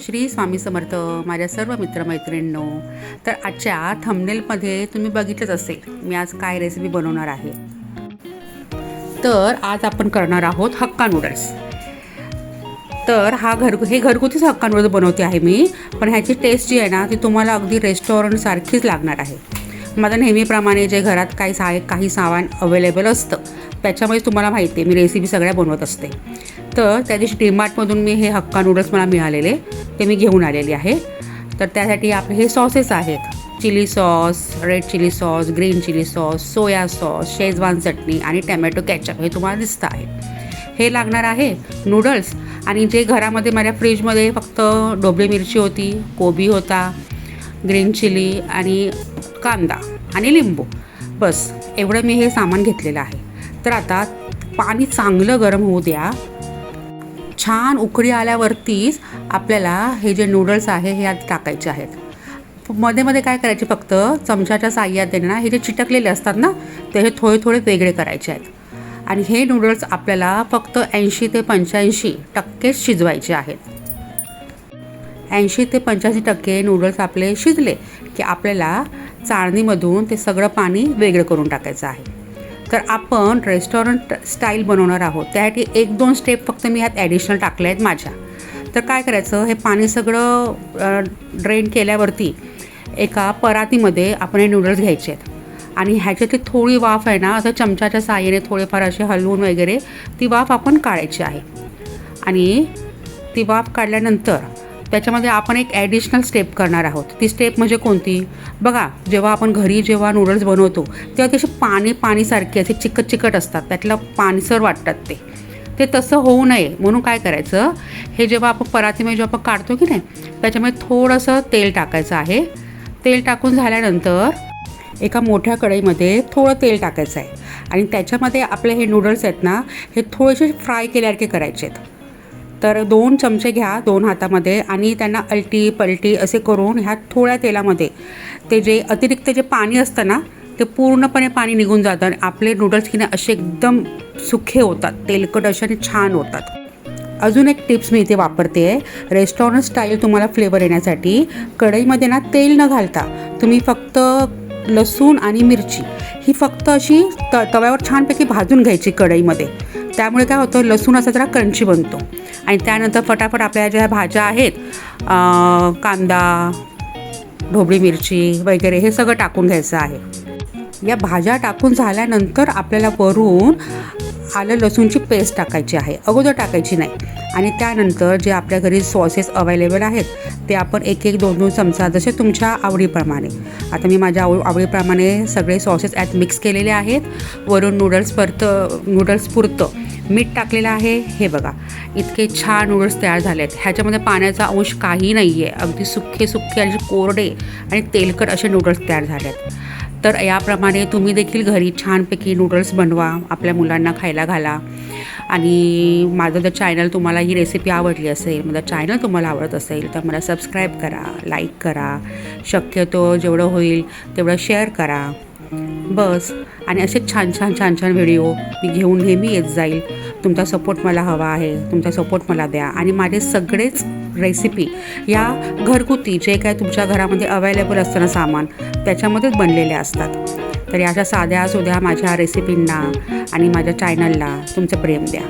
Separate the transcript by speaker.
Speaker 1: श्री स्वामी समर्थ माझ्या सर्व मित्रमैत्रिणींनो. तर आजच्या थंबनेलमध्ये तुम्ही बघितलंच असेल मी आज काय रेसिपी बनवणार आहे. तर आज आपण करणार आहोत हक्का नूडल्स. तर हे घरगुतीच हक्का नूडल्स बनवते आहे मी, पण ह्याची टेस्ट जी आहे ना ती तुम्हाला अगदी रेस्टॉरंटसारखीच लागणार आहे. माझं नेहमीप्रमाणे जे घरात काही सामान अवेलेबल असतं त्याच्यामुळे तुम्हाला माहिती आहे मी रेसिपी सगळ्या बनवत असते. तर त्या दिवशी डीमार्टमधून मी हे हक्का नूडल्स मला मिळालेले ते मी घेऊन आलेली आहे. तर त्यासाठी आपले हे सॉसेस आहेत: chilli sauce, red chilli sauce, green chilli sauce, soya sauce, Schezwan चटणी आणि टमॅटो कॅचअप हे तुम्हाला दिसतं आहे. हे लागणार आहे नूडल्स. आणि जे घरामध्ये माझ्या फ्रीजमध्ये फक्त ढोबळी मिरची होती, कोबी होता, ग्रीन चिली आणि कांदा आणि लिंबू, बस एवढं मी हे सामान घेतलेलं आहे. तर आता पाणी चांगलं गरम होऊ द्या. छान उकळी आल्यावरतीच आपल्याला हे जे नूडल्स आहे हे आत टाकायचे आहेत. मध्ये मध्ये काय करायचे, फक्त चमच्याच्या साहाय्याने ना हे जे चिटकलेले असतात ना ते हे थोडे थोडे वेगळे करायचे आहेत. आणि हे नूडल्स आपल्याला फक्त 80 ते 85% शिजवायचे आहेत. 80 ते 85% नूडल्स आपले शिजले की आपल्याला चाळणीमधून ते सगळं पाणी वेगळं करून टाकायचं आहे. तर आपण रेस्टॉरंट स्टाईल बनवणार आहोत, त्यासाठी 1-2 स्टेप फक्त मी ह्यात ॲडिशनल टाकले आहेत माझ्या. तर काय करायचं, हे पाणी सगळं ड्रेन केल्यावरती एका परातीमध्ये आपण हे नूडल्स घ्यायचे आहेत. आणि ह्याच्यातली थोडी वाफ आहे ना असं चमच्याच्या साहाय्याने थोडेफार असे हलवून वगैरे ती वाफ आपण काढायची आहे. आणि ती वाफ काढल्यानंतर त्याच्यामध्ये आपण एक ॲडिशनल स्टेप करणार आहोत. ती स्टेप म्हणजे कोणती बघा, जेव्हा आपण घरी नूडल्स बनवतो तेव्हा ते असे पाणीसारखे असे चिकट असतात, त्यातलं पाणीसर वाटतात ते तसं होऊ नये म्हणून काय करायचं, हे जेव्हा आपण परातीमध्ये जेव्हा आपण काढतो की नाही त्याच्यामध्ये थोडंसं तेल टाकायचं आहे. तेल टाकून झाल्यानंतर एका मोठ्या कढईमध्ये थोडं तेल टाकायचं आहे. आणि त्याच्यामध्ये आपले हे नूडल्स आहेत ना हे थोडेसे फ्राय केल्यासारखे करायचे आहेत. तर 2 चमचे घ्या 2 हातामध्ये आणि त्यांना अलटी पलटी असे करून ह्या थोड्या तेलामध्ये ते जे अतिरिक्त जे पाणी असतं ना ते पूर्णपणे पाणी निघून जातं आणि आपले नूडल्स की नाही असे एकदम सुखे होतात, तेलकट असे आणि छान होतात. अजून एक टिप्स मी इथे वापरते आहे. रेस्टॉरंट स्टाईल तुम्हाला फ्लेवर येण्यासाठी कढईमध्ये ना तेल न घालता तुम्ही फक्त लसूण आणि मिरची ही फक्त अशी तव्यावर छानपैकी भाजून घ्यायची कढईमध्ये. त्यामुळे काय होतं, लसूण असा जरा क्रंची बनतो. आणि त्यानंतर फटाफट आपल्या ज्या भाज्या आहेत कांदा, ढोबळी मिरची वगैरे हे सगळं टाकून घ्यायचं आहे. या भाज्या टाकून झाल्यानंतर आपल्याला वरून आलं लसूणची पेस्ट टाकायची आहे, अगोदर टाकायची नाही. आणि त्यानंतर जे आपल्या घरी सॉसेस अवेलेबल आहेत ते आपण 1-2 चमचा जसे तुमच्या आवडीप्रमाणे. आता मी माझ्या आवडीप्रमाणे सगळे सॉसेस यात मिक्स केलेले आहेत. वरून नूडल्स पुरतं मीठ टाकलेलं आहे. हे बघा इतके छान नूडल्स तयार झाले आहेत. ह्याच्यामध्ये पाण्याचा अंश काही नाही आहे, अगदी सुखे आणि कोरडे आणि तेलकट असे नूडल्स तयार झाले आहेत. तर याप्रमाणे तुम्ही देखील घरी छानपैकी नूडल्स बनवा, आपल्या मुलांना खायला घाला. आणि माझं जर चॅनल तुम्हाला ही रेसिपी आवडली असेल, माझं चॅनल तुम्हाला आवडत असेल तर मला सबस्क्राईब करा, लाईक करा, शक्यतो जेवढं होईल तेवढं शेअर करा बस. आणि असे छान व्हिडिओ मी घेऊन नेहमी येत जाईल. तुमचा सपोर्ट मला हवा आहे, तुमचा सपोर्ट मला द्या. आणि माझे सगळेच रेसिपी या घरगुती जे काय तुमच्या घरामध्ये अवेलेबल असतं ना सामान त्याच्यामध्येच बनलेले असतात. तर या अशा साध्या सुध्या माझ्या रेसिपींना आणि माझ्या चॅनलला तुमचं प्रेम द्या.